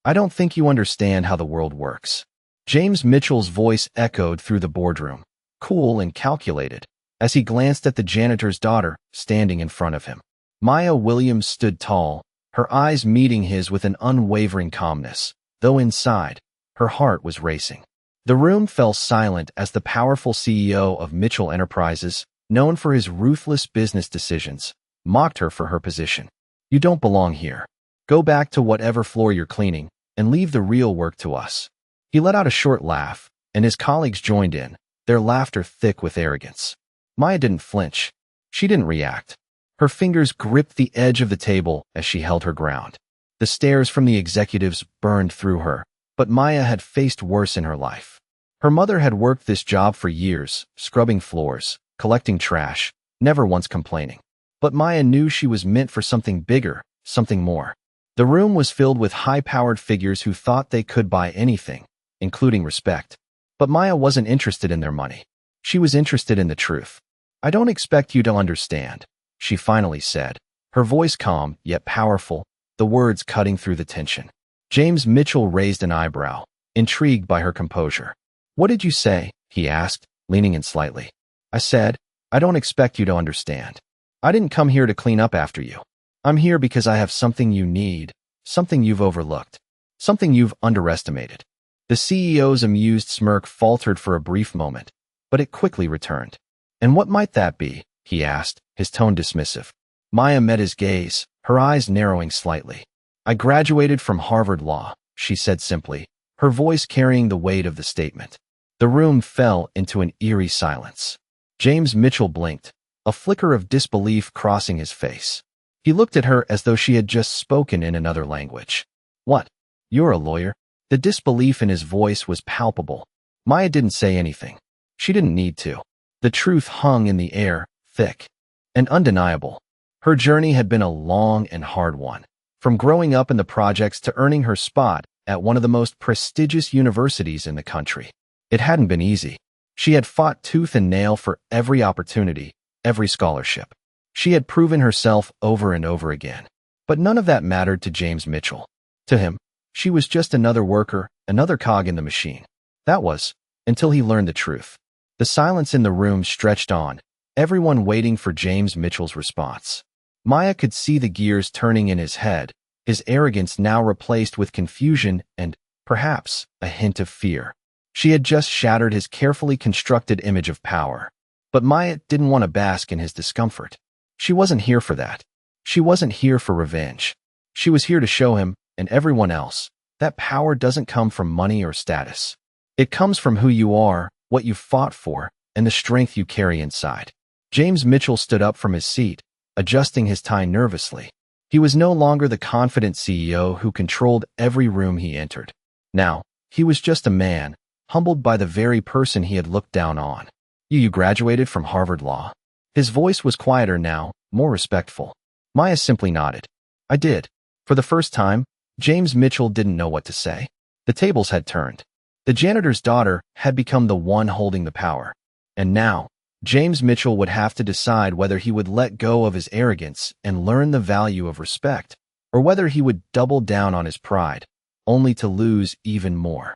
I don't think you understand how the world works. James Mitchell's voice echoed through the boardroom, cool and calculated, as he glanced at the janitor's daughter standing in front of him. Maya Williams stood tall, her eyes meeting his with an unwavering calmness, though inside, her heart was racing. The room fell silent as the powerful CEO of Mitchell Enterprises, known for his ruthless business decisions, mocked her for her position. You don't belong here. Go back to whatever floor you're cleaning and leave the real work to us. He let out a short laugh, and his colleagues joined in, their laughter thick with arrogance. Maya didn't flinch. She didn't react. Her fingers gripped the edge of the table as she held her ground. The stares from the executives burned through her, but Maya had faced worse in her life. Her mother had worked this job for years, scrubbing floors, collecting trash, never once complaining. But Maya knew she was meant for something bigger, something more. The room was filled with high-powered figures who thought they could buy anything, including respect. But Maya wasn't interested in their money. She was interested in the truth. I don't expect you to understand, she finally said, her voice calm yet powerful, the words cutting through the tension. James Mitchell raised an eyebrow, intrigued by her composure. What did you say? He asked, leaning in slightly. I said, I don't expect you to understand. I didn't come here to clean up after you. I'm here because I have something you need, something you've overlooked, something you've underestimated. The CEO's amused smirk faltered for a brief moment, but it quickly returned. And what might that be? He asked, his tone dismissive. Maya met his gaze, her eyes narrowing slightly. I graduated from Harvard Law, she said simply, her voice carrying the weight of the statement. The room fell into an eerie silence. James Mitchell blinked, a flicker of disbelief crossing his face. He looked at her as though she had just spoken in another language. What? You're a lawyer? The disbelief in his voice was palpable. Maya didn't say anything. She didn't need to. The truth hung in the air, thick and undeniable. Her journey had been a long and hard one. From growing up in the projects to earning her spot at one of the most prestigious universities in the country. It hadn't been easy. She had fought tooth and nail for every opportunity, every scholarship. She had proven herself over and over again. But none of that mattered to James Mitchell. To him, she was just another worker, another cog in the machine. That was, until he learned the truth. The silence in the room stretched on, everyone waiting for James Mitchell's response. Maya could see the gears turning in his head, his arrogance now replaced with confusion and, perhaps, a hint of fear. She had just shattered his carefully constructed image of power. But Maya didn't want to bask in his discomfort. She wasn't here for that. She wasn't here for revenge. She was here to show him, and everyone else, that power doesn't come from money or status. It comes from who you are, what you fought for, and the strength you carry inside. James Mitchell stood up from his seat, adjusting his tie nervously. He was no longer the confident CEO who controlled every room he entered. Now, he was just a man, humbled by the very person he had looked down on. You graduated from Harvard Law? His voice was quieter now, more respectful. Maya simply nodded. I did. For the first time, James Mitchell didn't know what to say. The tables had turned. The janitor's daughter had become the one holding the power. And now, James Mitchell would have to decide whether he would let go of his arrogance and learn the value of respect, or whether he would double down on his pride, only to lose even more.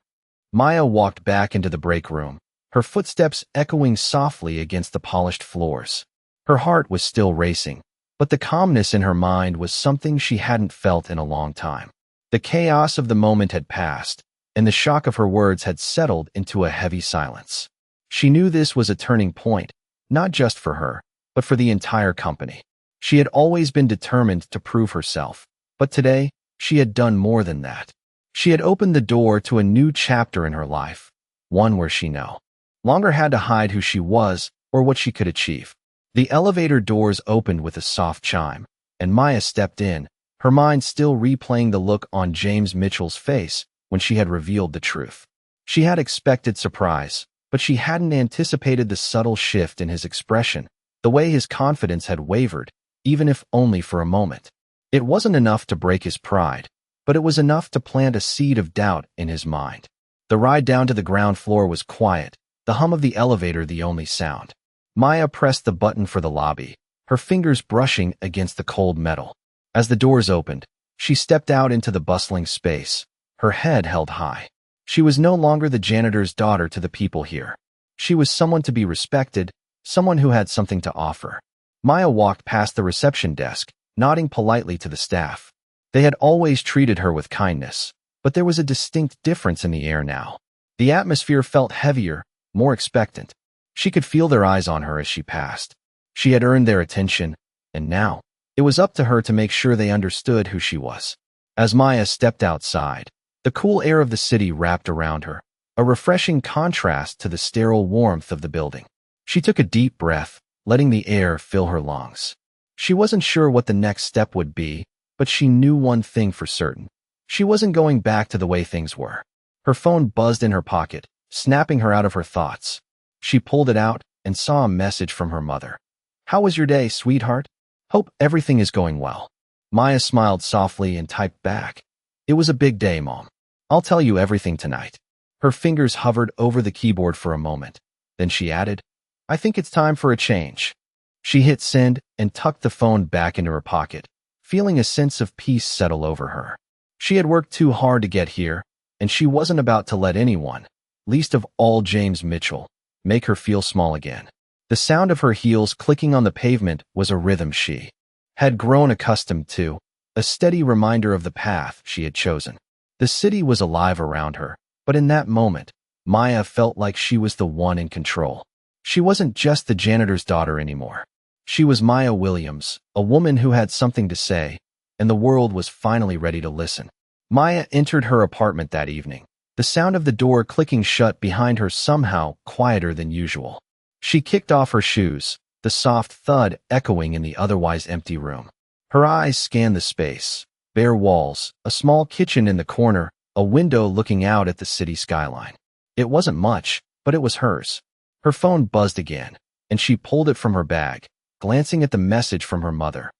Maya walked back into the break room, her footsteps echoing softly against the polished floors. Her heart was still racing, but the calmness in her mind was something she hadn't felt in a long time. The chaos of the moment had passed, and the shock of her words had settled into a heavy silence. She knew this was a turning point, not just for her, but for the entire company. She had always been determined to prove herself, but today, she had done more than that. She had opened the door to a new chapter in her life, one where she no longer had to hide who she was or what she could achieve. The elevator doors opened with a soft chime, and Maya stepped in, her mind still replaying the look on James Mitchell's face when she had revealed the truth. She had expected surprise, but she hadn't anticipated the subtle shift in his expression, the way his confidence had wavered, even if only for a moment. It wasn't enough to break his pride, but it was enough to plant a seed of doubt in his mind. The ride down to the ground floor was quiet, the hum of the elevator the only sound. Maya pressed the button for the lobby, her fingers brushing against the cold metal. As the doors opened, she stepped out into the bustling space, her head held high. She was no longer the janitor's daughter to the people here. She was someone to be respected, someone who had something to offer. Maya walked past the reception desk, nodding politely to the staff. They had always treated her with kindness, but there was a distinct difference in the air now. The atmosphere felt heavier, more expectant. She could feel their eyes on her as she passed. She had earned their attention, and now, it was up to her to make sure they understood who she was. As Maya stepped outside, the cool air of the city wrapped around her, a refreshing contrast to the sterile warmth of the building. She took a deep breath, letting the air fill her lungs. She wasn't sure what the next step would be, but she knew one thing for certain. She wasn't going back to the way things were. Her phone buzzed in her pocket, snapping her out of her thoughts. She pulled it out and saw a message from her mother. "How was your day, sweetheart? Hope everything is going well." Maya smiled softly and typed back. "It was a big day, Mom. I'll tell you everything tonight." Her fingers hovered over the keyboard for a moment. Then she added, "I think it's time for a change." She hit send and tucked the phone back into her pocket, feeling a sense of peace settle over her. She had worked too hard to get here, and she wasn't about to let anyone, least of all James Mitchell, make her feel small again. The sound of her heels clicking on the pavement was a rhythm she had grown accustomed to, a steady reminder of the path she had chosen. The city was alive around her, but in that moment, Maya felt like she was the one in control. She wasn't just the janitor's daughter anymore. She was Maya Williams, a woman who had something to say, and the world was finally ready to listen. Maya entered her apartment that evening, the sound of the door clicking shut behind her somehow quieter than usual. She kicked off her shoes, the soft thud echoing in the otherwise empty room. Her eyes scanned the space, bare walls, a small kitchen in the corner, a window looking out at the city skyline. It wasn't much, but it was hers. Her phone buzzed again, and she pulled it from her bag, glancing at the message from her mother.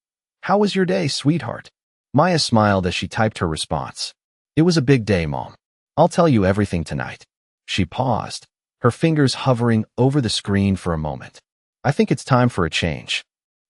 "How was your day, sweetheart?" Maya smiled as she typed her response. "It was a big day, Mom. I'll tell you everything tonight." She paused, her fingers hovering over the screen for a moment. "I think it's time for a change."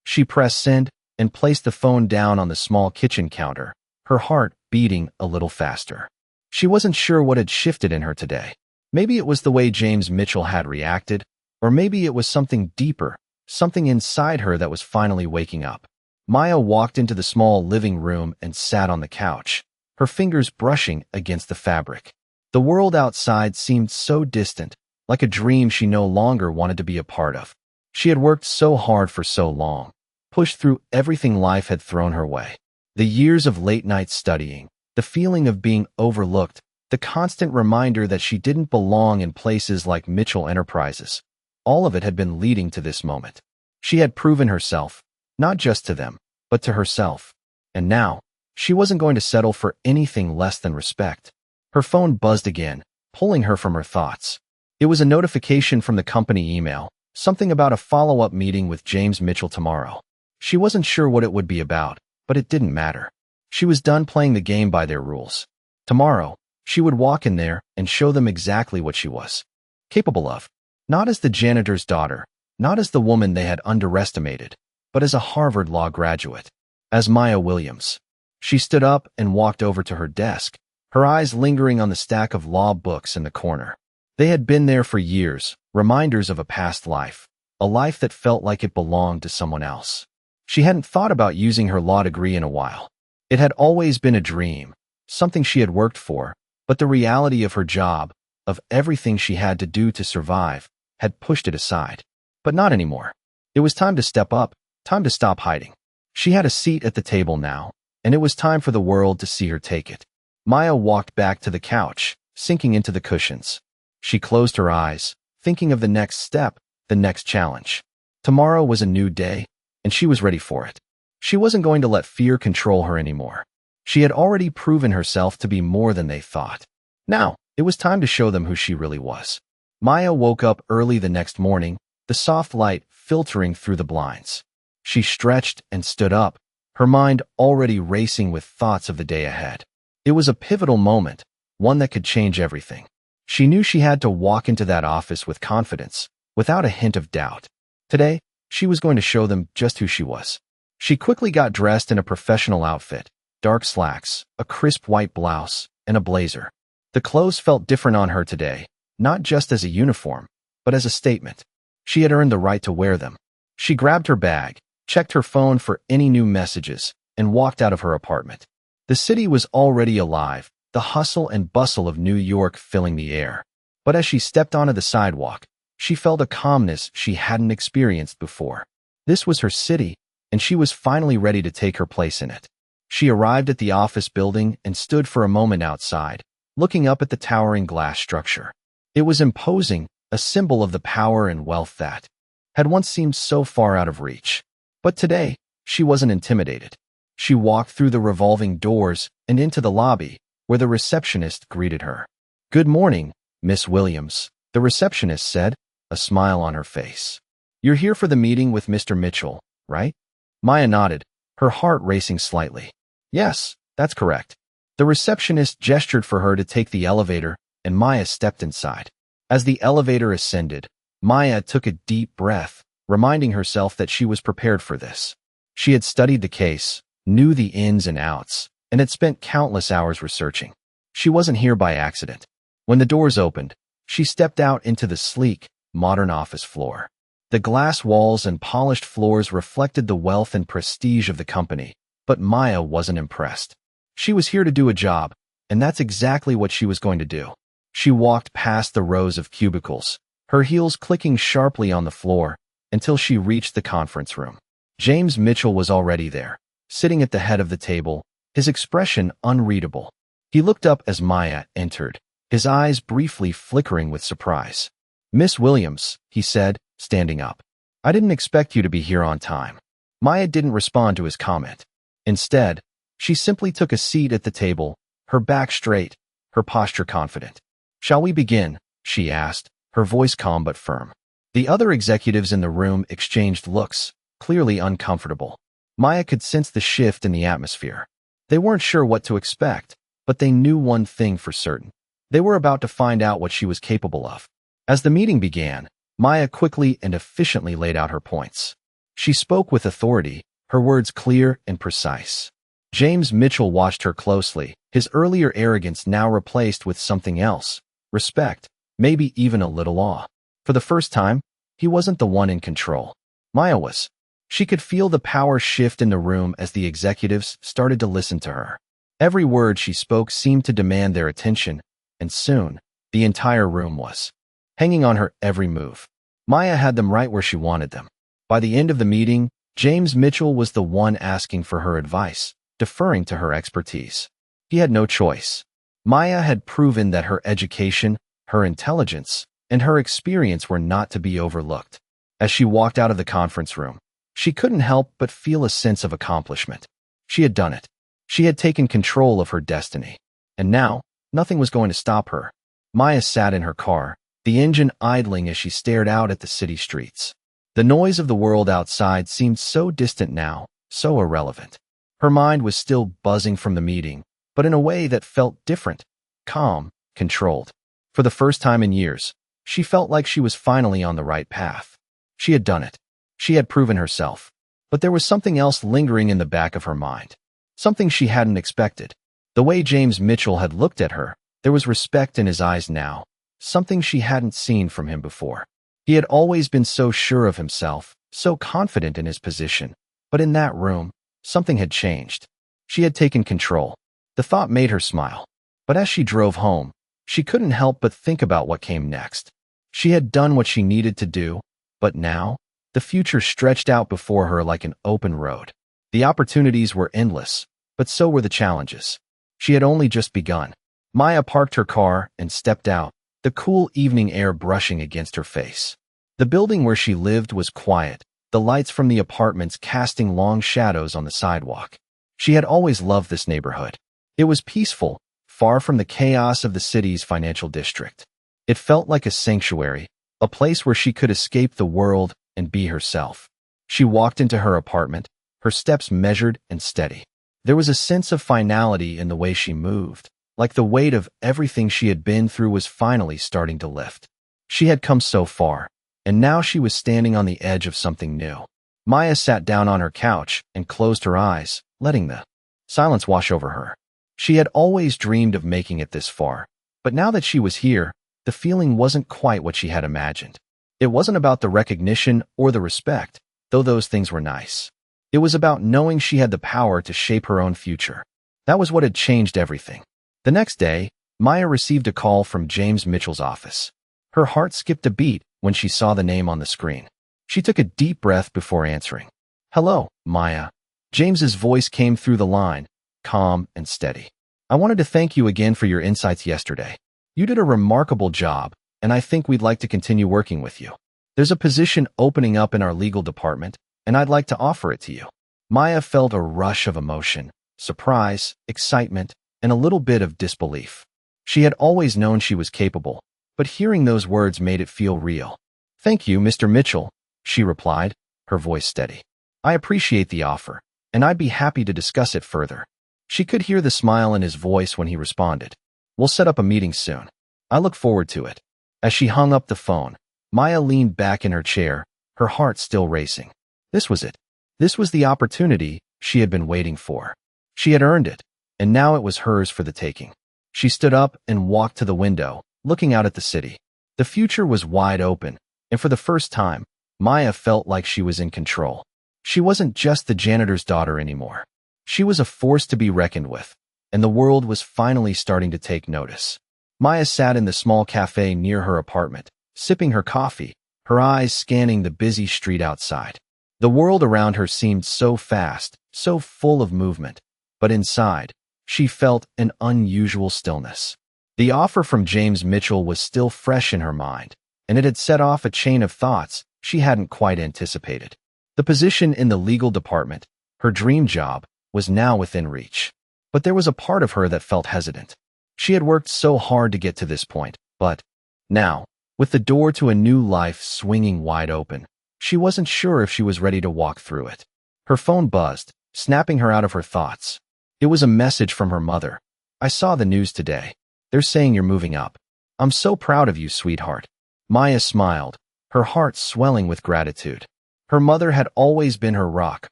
She pressed send and placed the phone down on the small kitchen counter, her heart beating a little faster. She wasn't sure what had shifted in her today. Maybe it was the way James Mitchell had reacted, or maybe it was something deeper, something inside her that was finally waking up. Maya walked into the small living room and sat on the couch, her fingers brushing against the fabric. The world outside seemed so distant, like a dream she no longer wanted to be a part of. She had worked so hard for so long, pushed through everything life had thrown her way. The years of late-night studying, the feeling of being overlooked, the constant reminder that she didn't belong in places like Mitchell Enterprises. All of it had been leading to this moment. She had proven herself, not just to them, but to herself. And now, she wasn't going to settle for anything less than respect. Her phone buzzed again, pulling her from her thoughts. It was a notification from the company email, something about a follow-up meeting with James Mitchell tomorrow. She wasn't sure what it would be about, but it didn't matter. She was done playing the game by their rules. Tomorrow, she would walk in there and show them exactly what she was capable of. Not as the janitor's daughter, not as the woman they had underestimated, but as a Harvard Law graduate, as Maya Williams. She stood up and walked over to her desk, her eyes lingering on the stack of law books in the corner. They had been there for years, reminders of a past life, a life that felt like it belonged to someone else. She hadn't thought about using her law degree in a while. It had always been a dream, something she had worked for, but the reality of her job, of everything she had to do to survive, had pushed it aside. But not anymore. It was time to step up, time to stop hiding. She had a seat at the table now, and it was time for the world to see her take it. Maya walked back to the couch, sinking into the cushions. She closed her eyes, thinking of the next step, the next challenge. Tomorrow was a new day, and she was ready for it. She wasn't going to let fear control her anymore. She had already proven herself to be more than they thought. Now, it was time to show them who she really was. Maya woke up early the next morning, the soft light filtering through the blinds. She stretched and stood up, her mind already racing with thoughts of the day ahead. It was a pivotal moment, one that could change everything. She knew she had to walk into that office with confidence, without a hint of doubt. Today, she was going to show them just who she was. She quickly got dressed in a professional outfit, dark slacks, a crisp white blouse, and a blazer. The clothes felt different on her today, not just as a uniform, but as a statement. She had earned the right to wear them. She grabbed her bag, checked her phone for any new messages, and walked out of her apartment. The city was already alive, the hustle and bustle of New York filling the air. But as she stepped onto the sidewalk, she felt a calmness she hadn't experienced before. This was her city, and she was finally ready to take her place in it. She arrived at the office building and stood for a moment outside, looking up at the towering glass structure. It was imposing, a symbol of the power and wealth that had once seemed so far out of reach. But today, she wasn't intimidated. She walked through the revolving doors and into the lobby, where the receptionist greeted her. "Good morning, Miss Williams," the receptionist said, a smile on her face. "You're here for the meeting with Mr. Mitchell, right?" Maya nodded, her heart racing slightly. "Yes, that's correct." The receptionist gestured for her to take the elevator, and Maya stepped inside. As the elevator ascended, Maya took a deep breath, reminding herself that she was prepared for this. She had studied the case, knew the ins and outs, and had spent countless hours researching. She wasn't here by accident. When the doors opened, she stepped out into the sleek, modern office floor. The glass walls and polished floors reflected the wealth and prestige of the company, but Maya wasn't impressed. She was here to do a job, and that's exactly what she was going to do. She walked past the rows of cubicles, her heels clicking sharply on the floor, until she reached the conference room. James Mitchell was already there, sitting at the head of the table, his expression unreadable. He looked up as Maya entered, his eyes briefly flickering with surprise. "Miss Williams," he said, standing up. "I didn't expect you to be here on time." Maya didn't respond to his comment. Instead, she simply took a seat at the table, her back straight, her posture confident. "Shall we begin?" she asked, her voice calm but firm. The other executives in the room exchanged looks, clearly uncomfortable. Maya could sense the shift in the atmosphere. They weren't sure what to expect, but they knew one thing for certain. They were about to find out what she was capable of. As the meeting began, Maya quickly and efficiently laid out her points. She spoke with authority, her words clear and precise. James Mitchell watched her closely, his earlier arrogance now replaced with something else, respect, maybe even a little awe. For the first time, he wasn't the one in control. Maya was. She could feel the power shift in the room as the executives started to listen to her. Every word she spoke seemed to demand their attention, and soon, the entire room was hanging on her every move. Maya had them right where she wanted them. By the end of the meeting, James Mitchell was the one asking for her advice, deferring to her expertise. He had no choice. Maya had proven that her education, her intelligence, and her experience were not to be overlooked. As she walked out of the conference room, she couldn't help but feel a sense of accomplishment. She had done it. She had taken control of her destiny. And now, nothing was going to stop her. Maya sat in her car, the engine idling as she stared out at the city streets. The noise of the world outside seemed so distant now, so irrelevant. Her mind was still buzzing from the meeting, but in a way that felt different, calm, controlled. For the first time in years, she felt like she was finally on the right path. She had done it. She had proven herself. But there was something else lingering in the back of her mind. Something she hadn't expected. The way James Mitchell had looked at her, there was respect in his eyes now, something she hadn't seen from him before. He had always been so sure of himself, so confident in his position. But in that room, something had changed. She had taken control. The thought made her smile. But as she drove home, she couldn't help but think about what came next. She had done what she needed to do, but now, the future stretched out before her like an open road. The opportunities were endless, but so were the challenges. She had only just begun. Maya parked her car and stepped out, the cool evening air brushing against her face. The building where she lived was quiet, the lights from the apartments casting long shadows on the sidewalk. She had always loved this neighborhood. It was peaceful, far from the chaos of the city's financial district. It felt like a sanctuary, a place where she could escape the world and be herself. She walked into her apartment, her steps measured and steady. There was a sense of finality in the way she moved, like the weight of everything she had been through was finally starting to lift. She had come so far, and now she was standing on the edge of something new. Maya sat down on her couch and closed her eyes, letting the silence wash over her. She had always dreamed of making it this far, but now that she was here, the feeling wasn't quite what she had imagined. It wasn't about the recognition or the respect, though those things were nice. It was about knowing she had the power to shape her own future. That was what had changed everything. The next day, Maya received a call from James Mitchell's office. Her heart skipped a beat when she saw the name on the screen. She took a deep breath before answering. "Hello, Maya." James's voice came through the line, calm and steady. "I wanted to thank you again for your insights yesterday. You did a remarkable job, and I think we'd like to continue working with you. There's a position opening up in our legal department, and I'd like to offer it to you." Maya felt a rush of emotion, surprise, excitement, and a little bit of disbelief. She had always known she was capable, but hearing those words made it feel real. "Thank you, Mr. Mitchell," she replied, her voice steady. "I appreciate the offer, and I'd be happy to discuss it further." She could hear the smile in his voice when he responded. "We'll set up a meeting soon. I look forward to it." As she hung up the phone, Maya leaned back in her chair, her heart still racing. This was it. This was the opportunity she had been waiting for. She had earned it, and now it was hers for the taking. She stood up and walked to the window, looking out at the city. The future was wide open, and for the first time, Maya felt like she was in control. She wasn't just the janitor's daughter anymore. She was a force to be reckoned with, and the world was finally starting to take notice. Maya sat in the small cafe near her apartment, sipping her coffee, her eyes scanning the busy street outside. The world around her seemed so fast, so full of movement, but inside, she felt an unusual stillness. The offer from James Mitchell was still fresh in her mind, and it had set off a chain of thoughts she hadn't quite anticipated. The position in the legal department, her dream job, was now within reach. But there was a part of her that felt hesitant. She had worked so hard to get to this point, but now, with the door to a new life swinging wide open, she wasn't sure if she was ready to walk through it. Her phone buzzed, snapping her out of her thoughts. It was a message from her mother. "I saw the news today. They're saying you're moving up. I'm so proud of you, sweetheart." Maya smiled, her heart swelling with gratitude. Her mother had always been her rock,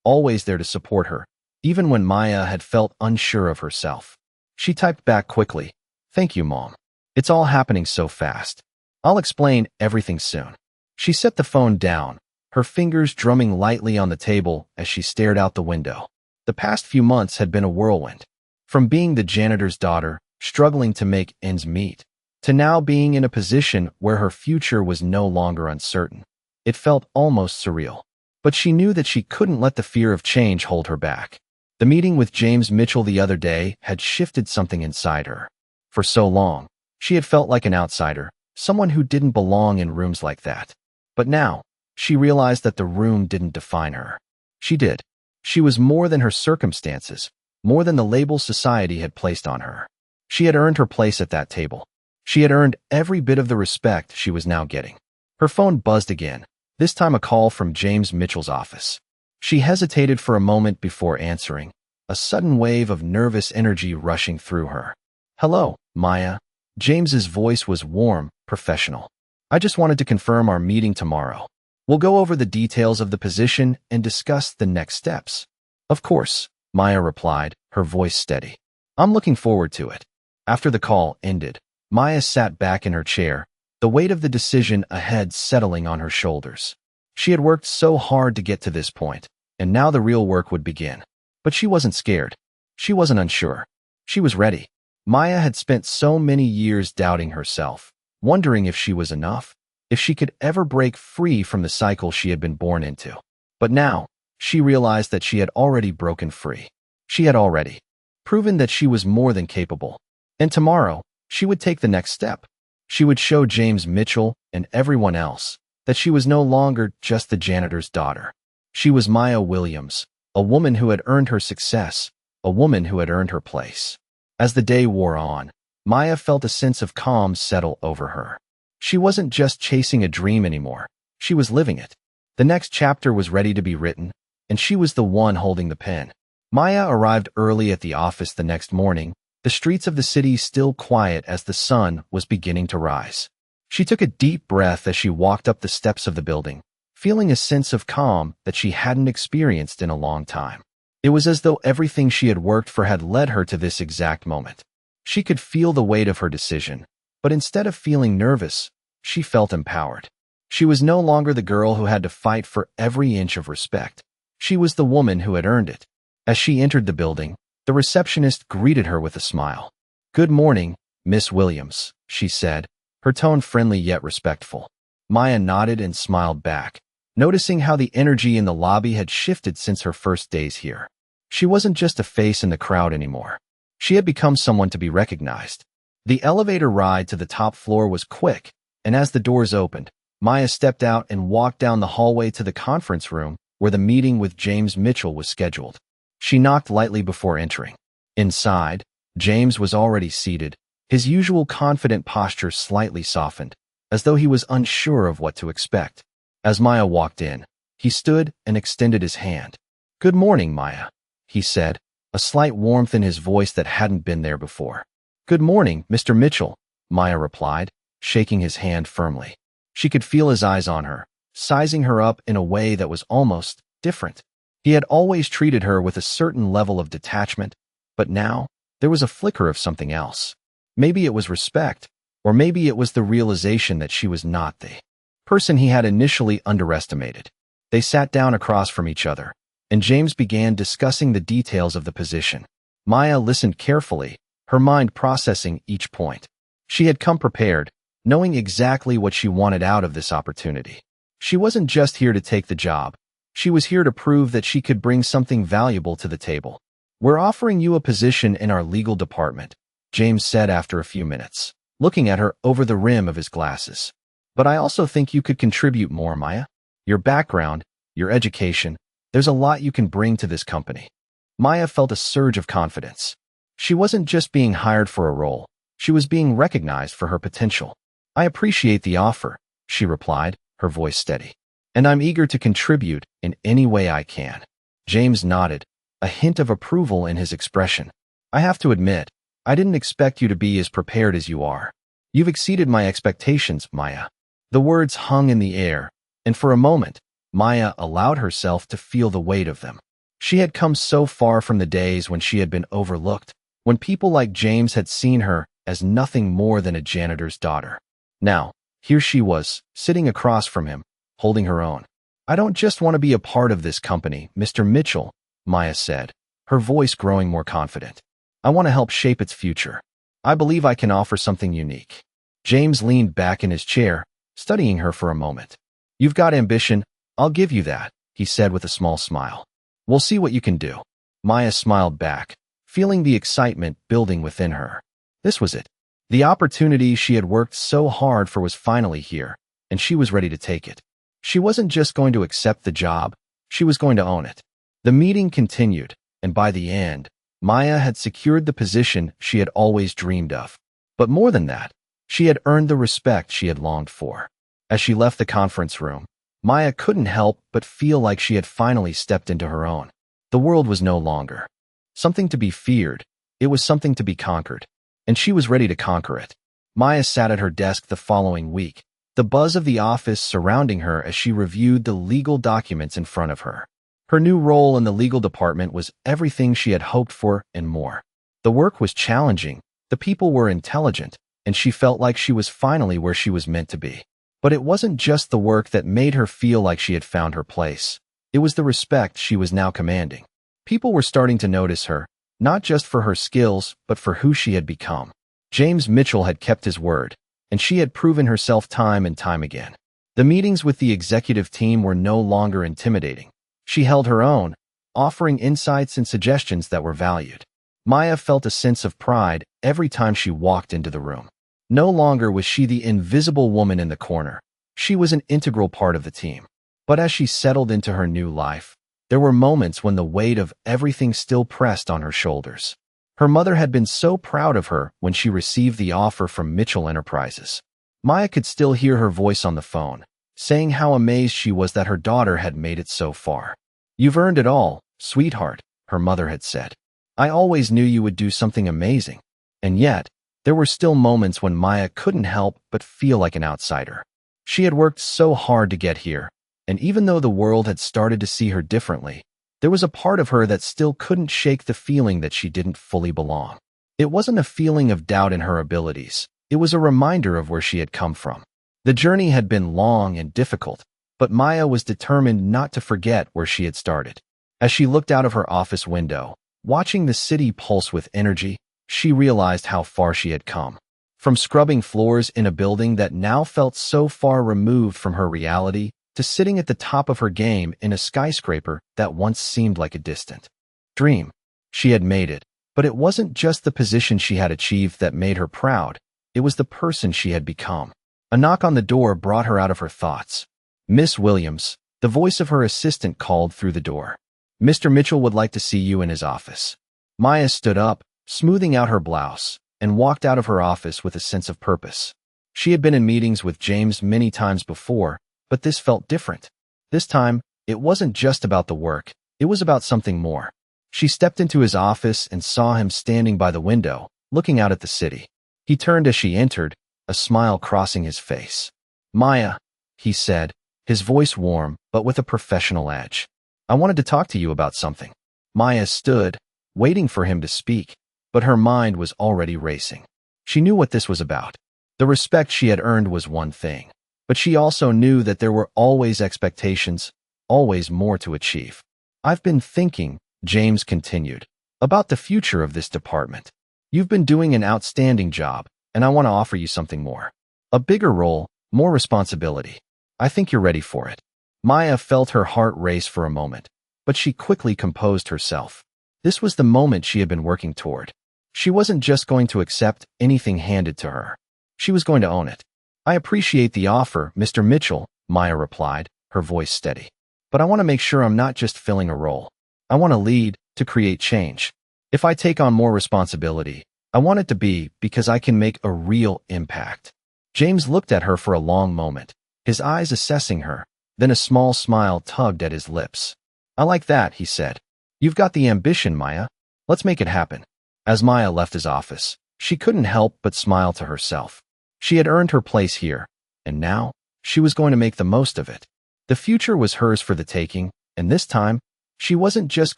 always there to support her, even when Maya had felt unsure of herself. She typed back quickly, "Thank you, Mom. It's all happening so fast. I'll explain everything soon." She set the phone down, her fingers drumming lightly on the table as she stared out the window. The past few months had been a whirlwind. From being the janitor's daughter, struggling to make ends meet, to now being in a position where her future was no longer uncertain. It felt almost surreal. But she knew that she couldn't let the fear of change hold her back. The meeting with James Mitchell the other day had shifted something inside her. For so long, she had felt like an outsider, someone who didn't belong in rooms like that. But now, she realized that the room didn't define her. She did. She was more than her circumstances, more than the label society had placed on her. She had earned her place at that table. She had earned every bit of the respect she was now getting. Her phone buzzed again, this time a call from James Mitchell's office. She hesitated for a moment before answering, a sudden wave of nervous energy rushing through her. "Hello, Maya." James's voice was warm, professional. "I just wanted to confirm our meeting tomorrow. We'll go over the details of the position and discuss the next steps." "Of course," Maya replied, her voice steady. "I'm looking forward to it." After the call ended, Maya sat back in her chair, the weight of the decision ahead settling on her shoulders. She had worked so hard to get to this point, and now the real work would begin. But she wasn't scared. She wasn't unsure. She was ready. Maya had spent so many years doubting herself, wondering if she was enough, if she could ever break free from the cycle she had been born into. But now, she realized that she had already broken free. She had already proven that she was more than capable. And tomorrow, she would take the next step. She would show James Mitchell and everyone else that she was no longer just the janitor's daughter. She was Maya Williams, a woman who had earned her success, a woman who had earned her place. As the day wore on, Maya felt a sense of calm settle over her. She wasn't just chasing a dream anymore. She was living it. The next chapter was ready to be written, and she was the one holding the pen. Maya arrived early at the office the next morning, the streets of the city still quiet as the sun was beginning to rise. She took a deep breath as she walked up the steps of the building, feeling a sense of calm that she hadn't experienced in a long time. It was as though everything she had worked for had led her to this exact moment. She could feel the weight of her decision, but instead of feeling nervous, she felt empowered. She was no longer the girl who had to fight for every inch of respect. She was the woman who had earned it. As she entered the building, the receptionist greeted her with a smile. "Good morning, Miss Williams," she said, her tone friendly yet respectful. Maya nodded and smiled back, noticing how the energy in the lobby had shifted since her first days here. She wasn't just a face in the crowd anymore. She had become someone to be recognized. The elevator ride to the top floor was quick, and as the doors opened, Maya stepped out and walked down the hallway to the conference room where the meeting with James Mitchell was scheduled. She knocked lightly before entering. Inside, James was already seated, his usual confident posture slightly softened, as though he was unsure of what to expect. As Maya walked in, he stood and extended his hand. "Good morning, Maya," he said, a slight warmth in his voice that hadn't been there before. "Good morning, Mr. Mitchell," Maya replied, shaking his hand firmly. She could feel his eyes on her, sizing her up in a way that was almost different. He had always treated her with a certain level of detachment, but now there was a flicker of something else. Maybe it was respect, or maybe it was the realization that she was not the person he had initially underestimated. They sat down across from each other, and James began discussing the details of the position. Maya listened carefully, her mind processing each point. She had come prepared, knowing exactly what she wanted out of this opportunity. She wasn't just here to take the job. She was here to prove that she could bring something valuable to the table. "We're offering you a position in our legal department," James said after a few minutes, looking at her over the rim of his glasses. "But I also think you could contribute more, Maya. Your background, your education, there's a lot you can bring to this company." Maya felt a surge of confidence. She wasn't just being hired for a role, she was being recognized for her potential. "I appreciate the offer," she replied, her voice steady. "And I'm eager to contribute in any way I can." James nodded, a hint of approval in his expression. "I have to admit, I didn't expect you to be as prepared as you are. You've exceeded my expectations, Maya." The words hung in the air, and for a moment, Maya allowed herself to feel the weight of them. She had come so far from the days when she had been overlooked, when people like James had seen her as nothing more than a janitor's daughter. Now, here she was, sitting across from him, holding her own. "I don't just want to be a part of this company, Mr. Mitchell," Maya said, her voice growing more confident. "I want to help shape its future. I believe I can offer something unique." James leaned back in his chair, studying her for a moment. "You've got ambition, I'll give you that," he said with a small smile. "We'll see what you can do." Maya smiled back, feeling the excitement building within her. This was it. The opportunity she had worked so hard for was finally here, and she was ready to take it. She wasn't just going to accept the job, she was going to own it. The meeting continued, and by the end, Maya had secured the position she had always dreamed of. But more than that, she had earned the respect she had longed for. As she left the conference room, Maya couldn't help but feel like she had finally stepped into her own. The world was no longer something to be feared, it was something to be conquered, and she was ready to conquer it. Maya sat at her desk the following week, the buzz of the office surrounding her as she reviewed the legal documents in front of her. Her new role in the legal department was everything she had hoped for and more. The work was challenging, the people were intelligent, and she felt like she was finally where she was meant to be. But it wasn't just the work that made her feel like she had found her place. It was the respect she was now commanding. People were starting to notice her, not just for her skills, but for who she had become. James Mitchell had kept his word, and she had proven herself time and time again. The meetings with the executive team were no longer intimidating. She held her own, offering insights and suggestions that were valued. Maya felt a sense of pride every time she walked into the room. No longer was she the invisible woman in the corner. She was an integral part of the team. But as she settled into her new life, there were moments when the weight of everything still pressed on her shoulders. Her mother had been so proud of her when she received the offer from Mitchell Enterprises. Maya could still hear her voice on the phone, saying how amazed she was that her daughter had made it so far. "You've earned it all, sweetheart," her mother had said. "I always knew you would do something amazing." And yet, there were still moments when Maya couldn't help but feel like an outsider. She had worked so hard to get here, and even though the world had started to see her differently, There was a part of her that still couldn't shake the feeling that she didn't fully belong. It wasn't a feeling of doubt in her abilities. It was a reminder of where she had come from. The journey had been long and difficult, but Maya was determined not to forget where she had started. As she looked out of her office window, watching the city pulse with energy, she realized how far she had come. From scrubbing floors in a building that now felt so far removed from her reality, to sitting at the top of her game in a skyscraper that once seemed like a distant dream. She had made it, but it wasn't just the position she had achieved that made her proud. It was the person she had become. A knock on the door brought her out of her thoughts. Miss Williams, the voice of her assistant, called through the door. Mr. Mitchell would like to see you in his office. Maya stood up, smoothing out her blouse, and walked out of her office with a sense of purpose. She had been in meetings with James many times before, but this felt different. This time, it wasn't just about the work, it was about something more. She stepped into his office and saw him standing by the window, looking out at the city. He turned as she entered, a smile crossing his face. Maya, he said, his voice warm, but with a professional edge. I wanted to talk to you about something. Maya stood, waiting for him to speak, but her mind was already racing. She knew what this was about. The respect she had earned was one thing, but she also knew that there were always expectations, always more to achieve. I've been thinking, James continued, about the future of this department. You've been doing an outstanding job, and I want to offer you something more. A bigger role, more responsibility. I think you're ready for it. Maya felt her heart race for a moment, but she quickly composed herself. This was the moment she had been working toward. She wasn't just going to accept anything handed to her. She was going to own it. I appreciate the offer, Mr. Mitchell, Maya replied, her voice steady. But I want to make sure I'm not just filling a role. I want to lead, to create change. If I take on more responsibility, I want it to be because I can make a real impact. James looked at her for a long moment, his eyes assessing her, then a small smile tugged at his lips. I like that, he said. You've got the ambition, Maya. Let's make it happen. As Maya left his office, she couldn't help but smile to herself. She had earned her place here, and now, she was going to make the most of it. The future was hers for the taking, and this time, she wasn't just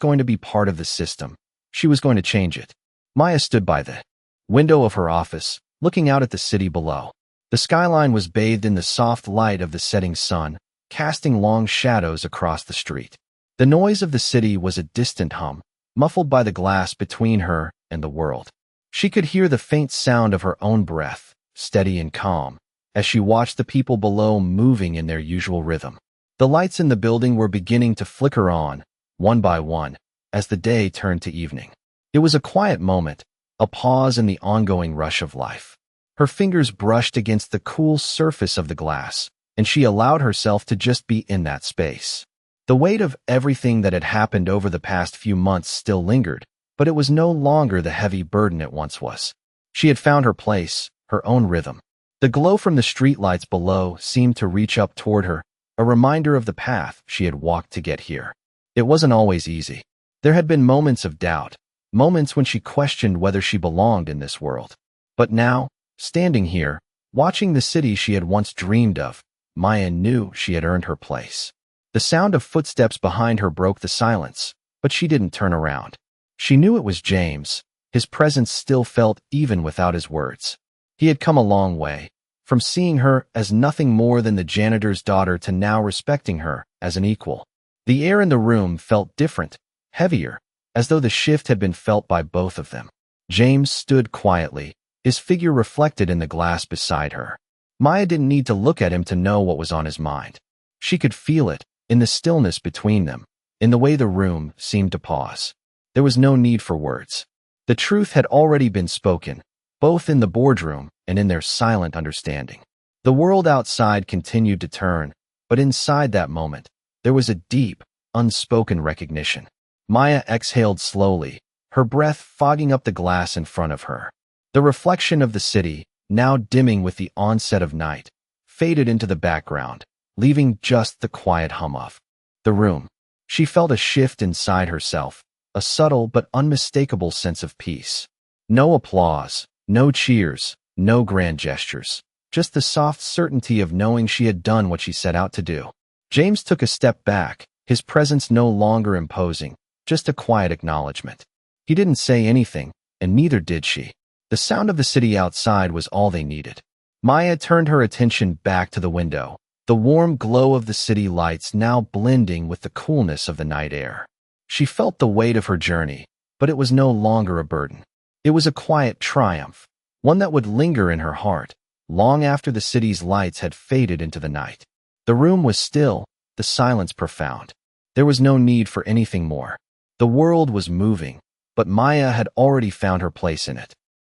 going to be part of the system. She was going to change it. Maya stood by the window of her office, looking out at the city below. The skyline was bathed in the soft light of the setting sun, casting long shadows across the street. The noise of the city was a distant hum, muffled by the glass between her and the world. She could hear the faint sound of her own breath, steady and calm, as she watched the people below moving in their usual rhythm. The lights in the building were beginning to flicker on, one by one, as the day turned to evening. It was a quiet moment, a pause in the ongoing rush of life. Her fingers brushed against the cool surface of the glass, and she allowed herself to just be in that space. The weight of everything that had happened over the past few months still lingered, but it was no longer the heavy burden it once was. She had found her place, her own rhythm. The glow from the streetlights below seemed to reach up toward her, a reminder of the path she had walked to get here. It wasn't always easy. There had been moments of doubt, moments when she questioned whether she belonged in this world. But now, standing here, watching the city she had once dreamed of, Maya knew she had earned her place. The sound of footsteps behind her broke the silence, but she didn't turn around. She knew it was James. His presence still felt even without his words. He had come a long way, from seeing her as nothing more than the janitor's daughter to now respecting her as an equal. The air in the room felt different, heavier, as though the shift had been felt by both of them. James stood quietly, his figure reflected in the glass beside her. Maya didn't need to look at him to know what was on his mind. She could feel it, in the stillness between them, in the way the room seemed to pause. There was no need for words. The truth had already been spoken, both in the boardroom and in their silent understanding. The world outside continued to turn, but inside that moment, there was a deep, unspoken recognition. Maya exhaled slowly, her breath fogging up the glass in front of her. The reflection of the city, now dimming with the onset of night, faded into the background, leaving just the quiet hum of the room. She felt a shift inside herself, a subtle but unmistakable sense of peace. No applause, no cheers, no grand gestures, just the soft certainty of knowing she had done what she set out to do. James took a step back, his presence no longer imposing, just a quiet acknowledgement. He didn't say anything, and neither did she. The sound of the city outside was all they needed. Maya turned her attention back to the window, the warm glow of the city lights now blending with the coolness of the night air. She felt the weight of her journey, but it was no longer a burden. It was a quiet triumph, one that would linger in her heart, long after the city's lights had faded into the night. The room was still, the silence profound. There was no need for anything more. The world was moving, but Maya had already found her place in it.